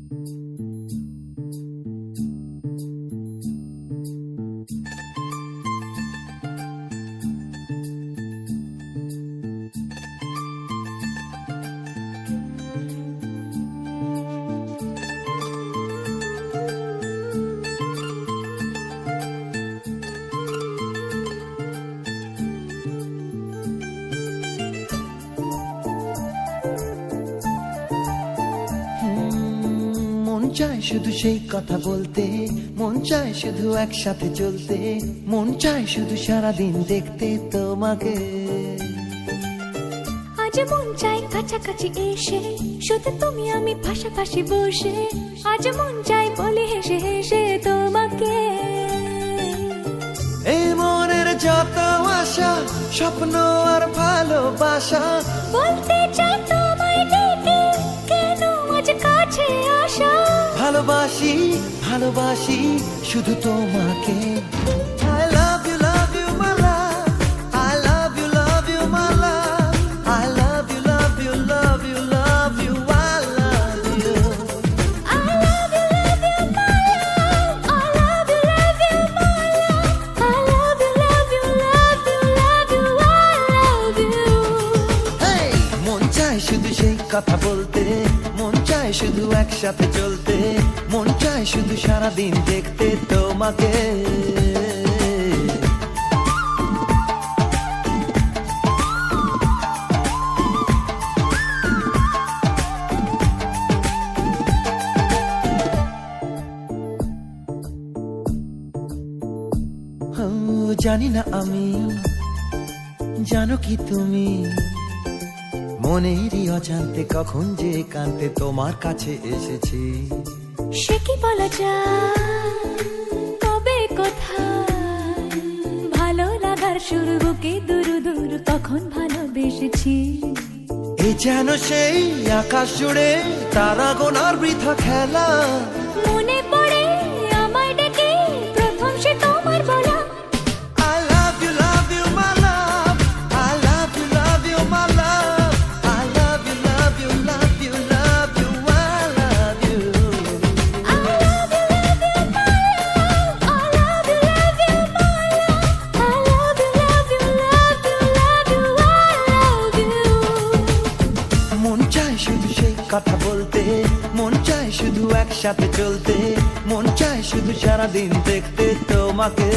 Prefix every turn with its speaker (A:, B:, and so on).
A: মন চায় শুধু সেই কথা বলতে, মন চায় শুধু একসাথে চলতে, মন চায় শুধু সারাদিন দেখতে তোমাকে।
B: আজ মন চায় কাছাকাছি এসে, শুধু তুমি আমি পাশাপাশি বসে, আজ মন চায় বলে হেসে হেসে তোমাকে।
A: এই মনের যত আশা, স্বপ্ন আর ভালোবাসা,
B: বলতে চাই তোমায় ডেকে, কেন আজ কাছে আসা।
A: ভালোবাসি ভালোবাসি শুধু তোমাকে। I love you my love, I love you my love, I love you love you love you love you, I love you.
B: I love you my love, I love you my love, I love you love you love you love you, I love you.
A: Hey! মন চায় শুধু সেই কথা বলতে, মন চায় শুধু একসাথে চলতে, মন চায় শুধু সারাদিন দেখতে তোমাকে। জানি না আমি, জানো কি তুমি, মনেরই অজান্তে কখন যে কান্তে তোমার কাছে এসেছি।
B: সে কি বলা যায়, তবে কোথায় ভালো লাগার শুরু, বুকে দূর দূর কখন ভালোবেসেছি।
A: এ যেন সেই আকাশ জুড়ে তারা গোনার বৃথা খেলা।
B: মনে পড়ে আমায় ডেকে প্রথম সে তোমার বলা।
A: I love you my love, I love you my love, I love you love you love you love you, I love you.
B: I love you my love, I love you my love, I love you love you love you love you, I love you.
A: মন চায় শুধু সেই কথা বলতে, মন চায় শুধু একসাথে চলতে, মন চায় শুধু সারাদিন দেখতে তোমাকে।